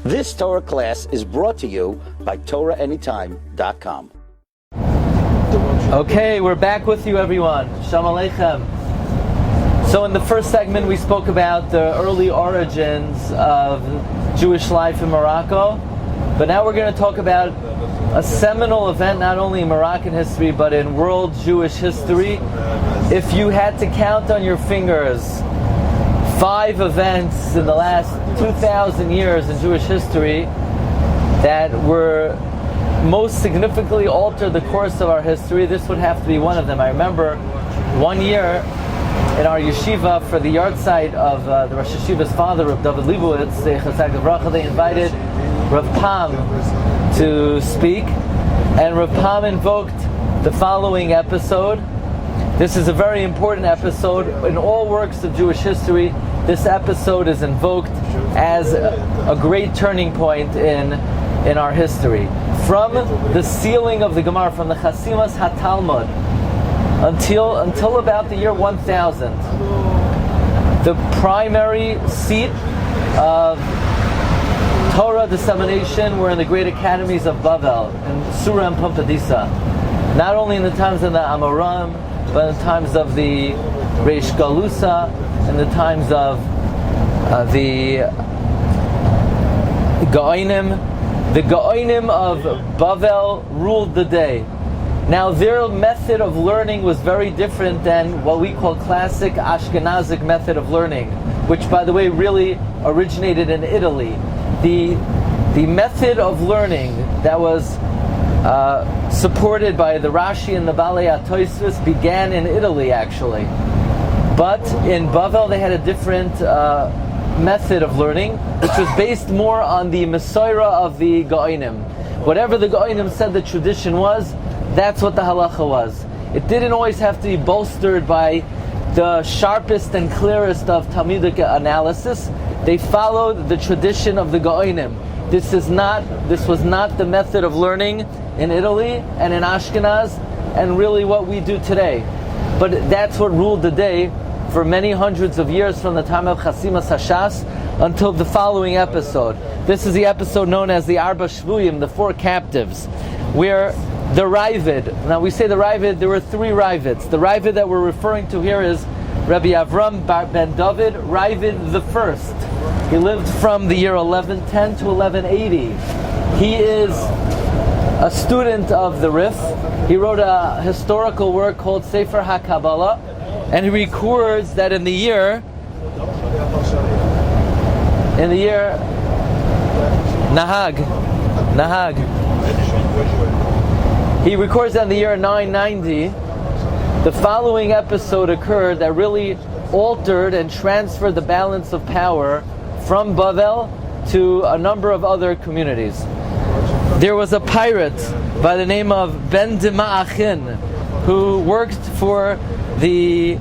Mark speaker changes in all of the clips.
Speaker 1: This Torah class is brought to you by TorahAnytime.com.
Speaker 2: Okay, we're back with you, everyone. Shalom Aleichem. So in the first segment we spoke about the early origins of Jewish life in Morocco, but now we're going to talk about a seminal event not only in Moroccan history but in world Jewish history. If you had to count on your fingers 5 events in the last 2,000 years in Jewish history that were most significantly altered the course of our history, this would have to be one of them. I remember one year in our yeshiva for the yahrzeit of the Rosh Yeshiva's father, Rabbi David Leibowitz, they invited Rav Pam to speak, and Rav Pam invoked the following episode. This is a very important episode. In all works of Jewish history, this episode is invoked as a great turning point in our history. From the sealing of the Gemara, from the Chasimas HaTalmud, until about the year 1000, the primary seat of Torah dissemination were in the great academies of Bavel, in Sura and Pampadisa. Not only in the times of the Amoram, but in the times of the Reish Galusa, in the times of the Gaonim. The Gaonim of Bavel ruled the day. Now their method of learning was very different than what we call classic Ashkenazic method of learning, which by the way really originated in Italy. The method of learning that was supported by the Rashi and the Balei HaTosfos began in Italy actually. But in Bavel they had a different method of learning, which was based more on the Mesorah of the Gaonim. Whatever the Gaonim said the tradition was, that's what the halacha was. It didn't always have to be bolstered by the sharpest and clearest of Talmudic analysis. They followed the tradition of the Gaonim. This was not the method of learning in Italy and in Ashkenaz, and really what we do today. But that's what ruled the day for many hundreds of years, from the time of Chasimas Hashas until the following episode. This is the episode known as the Arba Shvuyim, the 4 captives, where the Ravid, now we say the Ravid, there were 3 Ravids. The Ravid that we're referring to here is Rabbi Avram ben David Ravid the First. He lived from the year 1110 to 1180. He is a student of the Rif. He wrote a historical work called Sefer HaKabbalah, and he records that in the year Nahag, he records that in the year 990, the following episode occurred that really altered and transferred the balance of power from Bavel to a number of other communities. There was a pirate by the name of Ben Dima'achin who worked for the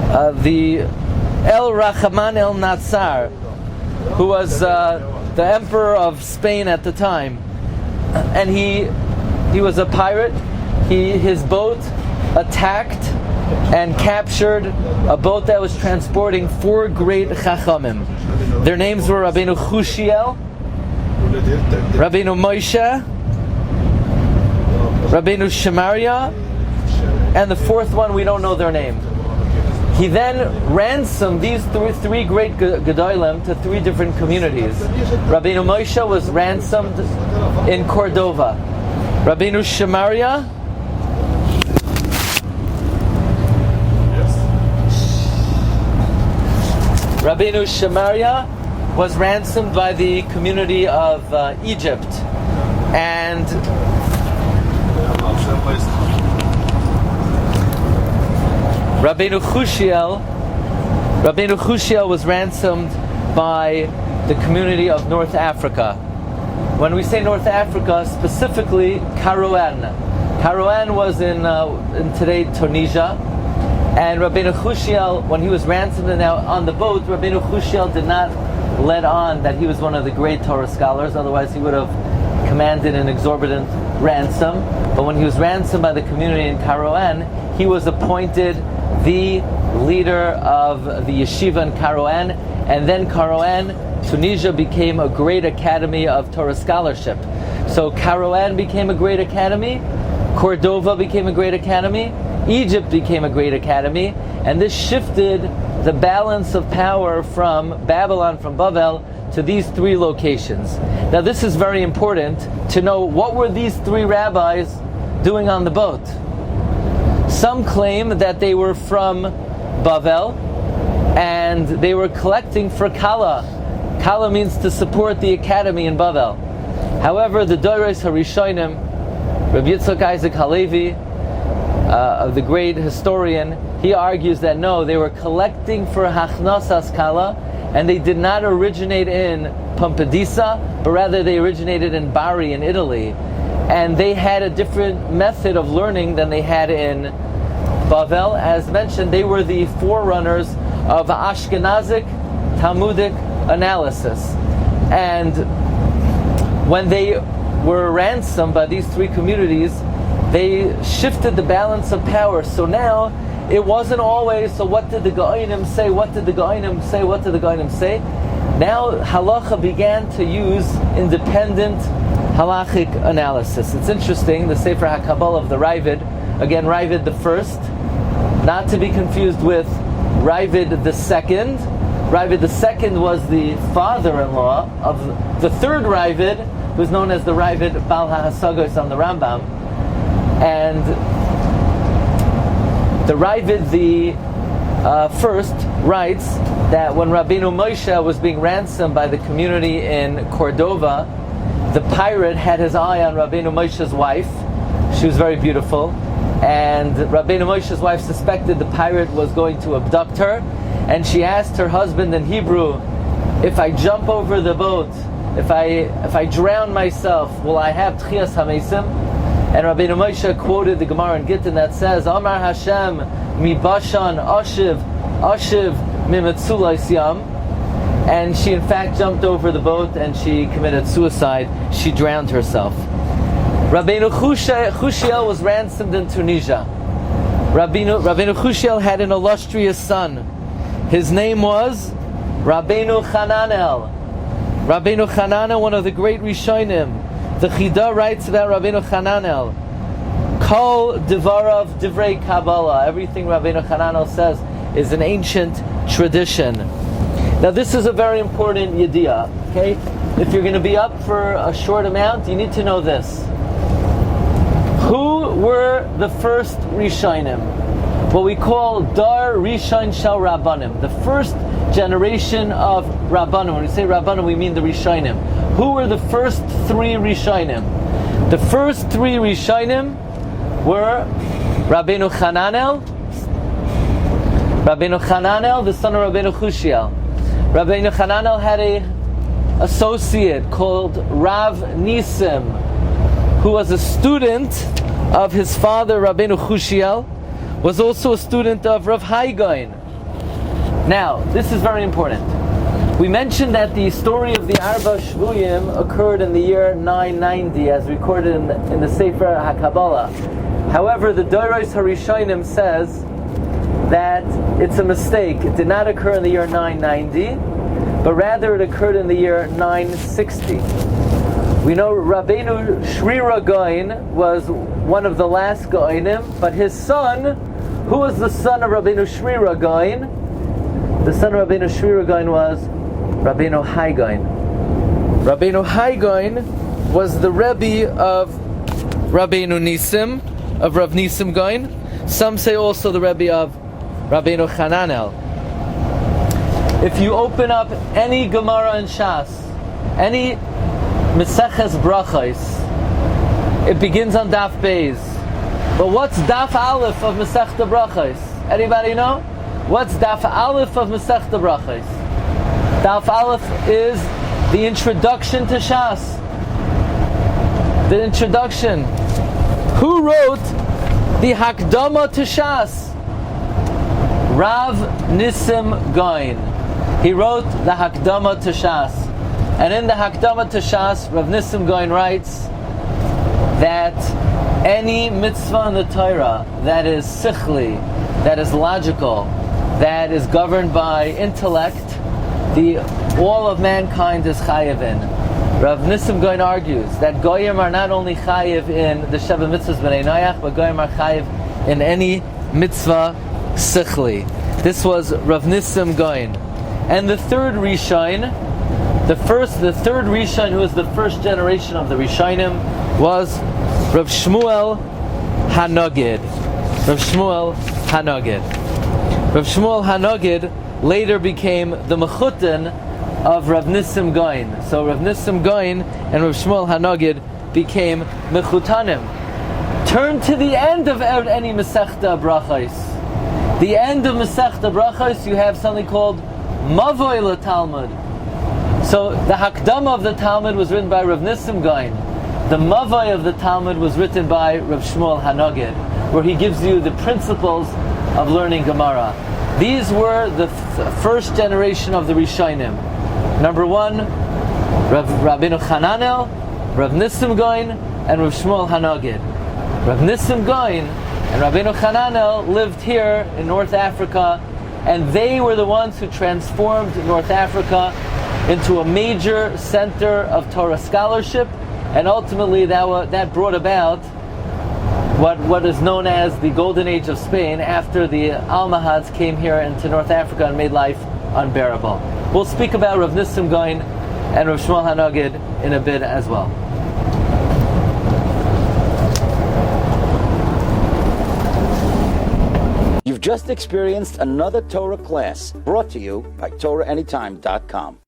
Speaker 2: El Rachaman El Natsar, who was the emperor of Spain at the time, and he was a pirate. His boat attacked and captured a boat that was transporting 4 great Chachamim. Their names were Rabbeinu Chushiel, Rabbeinu Moshe, Rabbeinu Shemaria, and the 4th one we don't know their name. He then ransomed these 3 great Gedolim to 3 different communities. Rabbeinu Moshe was ransomed in Cordova. Rabbeinu Shemaria was ransomed by the community of Egypt, and Rabbeinu Chushiel was ransomed by the community of North Africa. When we say North Africa, specifically Kairouan. Kairouan was in today Tunisia, and Rabbeinu Chushiel, when he was ransomed and on the boat, Rabbeinu Chushiel did not let on that he was one of the great Torah scholars, otherwise he would have commanded an exorbitant ransom. But when he was ransomed by the community in Kairouan, he was appointed the leader of the yeshiva in Kairouan, and then Kairouan Tunisia became a great academy of Torah scholarship. So Kairouan became a great academy, Cordova became a great academy, Egypt became a great academy, and this shifted the balance of power from Babylon, from Bavel, to these three locations. Now this is very important to know, what were these three rabbis doing on the boat? Some claim that they were from Bavel and they were collecting for Kala. Kala means to support the academy in Bavel. However, the Doros Harishonim, Rabbi Yitzchak Isaac Halevi, the great historian, he argues that no, they were collecting for Hachnasas Kala, and they did not originate in Pompedisa, but rather they originated in Bari in Italy. And they had a different method of learning than they had in Bavel. As mentioned, they were the forerunners of Ashkenazic Talmudic analysis. And when they were ransomed by these three communities, they shifted the balance of power. So now, it wasn't always, so what did the Gaonim say, what did the Gaonim say, what did the Gaonim say? Now Halacha began to use independent halachic analysis. It's interesting, the Sefer HaKabbalah of the Ravid, again Ravid the first, not to be confused with Ravid the second. Ravid the second was the father-in-law of the third Ravid, who's known as the Ravid Bal HaHasagos on the Rambam. And the Ravid the first writes that when Rabbeinu Moshe was being ransomed by the community in Cordova, the pirate had his eye on Rabbeinu Moshe's wife. She was very beautiful, and Rabbeinu Moshe's wife suspected the pirate was going to abduct her, and she asked her husband in Hebrew, if I jump over the boat, if I drown myself, will I have Tchias HaMeisim? And Rabbeinu Moshe quoted the Gemara in Gittin that says, Amar Hashem mi bashan ashiv mimetzulais yam. And she in fact jumped over the boat and she committed suicide. She drowned herself. Rabbeinu Chushiel was ransomed in Tunisia. Rabbeinu Chushiel had an illustrious son. His name was Rabbeinu Hananel. Rabbeinu Hananel, one of the great Rishonim. The Chida writes about Rabbeinu Hananel, Kol Divarav Divrei Kabbalah. Everything Rabbeinu Hananel says is an ancient tradition. Now this is a very important yediyah. Okay, if you're going to be up for a short amount, you need to know this. Who were the first Rishonim? What we call Dar Rishon Shel Rabbanim, the first generation of Rabbanim. When we say Rabbanim, we mean the Rishonim. Who were the first three Rishonim? The first three Rishonim were Rabbeinu Hananel, the son of Rabbeinu Chushiel. Rabbeinu Hananel had an associate called Rav Nisim, who was a student of his father Rabbeinu Chushiel, was also a student of Rav Haigain. Now, this is very important. We mentioned that the story of the Arba Shvuyim occurred in the year 990, as recorded in the Sefer HaKabbalah. However, the Doros Harishonim says that it's a mistake. It did not occur in the year 990, but rather it occurred in the year 960. We know Rabbeinu Shrira Gaon was one of the last Gaonim, but his son, who was the son of Rabbeinu Shrira Gaon? The son of Rabbeinu Shrira Gaon was Rabbeinu Haigain. Rabbeinu Haigain was the Rebbe of Rabbeinu Nisim, of Rav Nisim Gaon. Some say also the Rebbe of Rabbeinu Hananel. If you open up any Gemara in Shas, any Meseches Brachos, it begins on Daf Beis. But what's Daf Aleph of Masechta Brachos? Anybody know? What's Daf Aleph of Masechta Brachos? Daf Aleph is the introduction to Shas. The introduction. Who wrote the Hakdama to Shas? Rav Nisim Gaon. He wrote the Hakdama to Shas. And in the Hakdama to Shas, Rav Nisim Gaon writes that any mitzvah in the Torah that is sichli, that is logical, that is governed by intellect, the all of mankind is chayiv in. Rav Nissim Goin argues that Goyim are not only chayiv in the Sheva Mitzvahs B'nai Noach, but Goyim are chayiv in any mitzvah sichli. This was Rav Nissim Goin. And the third Rishon, the third Rishon, who was the first generation of the Rishonim, was Rav Shmuel HaNogid. Rav Shmuel HaNogid. Rav Shmuel HaNogid later became the Mechutin of Rav Nissim Goin. So Rav Nissim Goin and Rav Shmuel HaNogid became Mechutanim. Turn to the end of any Masechta Brachos. The end of Masechta Brachos, you have something called Mavoi LaTalmud. So the Hakdama of the Talmud was written by Rav Nissim Goin. The Mavoi of the Talmud was written by Rav Shmuel HaNogid, where he gives you the principles of learning Gemara. These were the first generation of the Rishonim. Number one, Rabbeinu Chananel, Rav Nissim Goin, and Rav Shmuel HaNogid. Rav Nissim Goin and Rabbeinu Chananel lived here in North Africa, and they were the ones who transformed North Africa into a major center of Torah scholarship, and ultimately that brought about what is known as the Golden Age of Spain, after the Almohads came here into North Africa and made life unbearable. We'll speak about Rav Nissim Goin and Rav Shmuel HaNogid in a bit as well.
Speaker 1: You've just experienced another Torah class brought to you by TorahAnytime.com.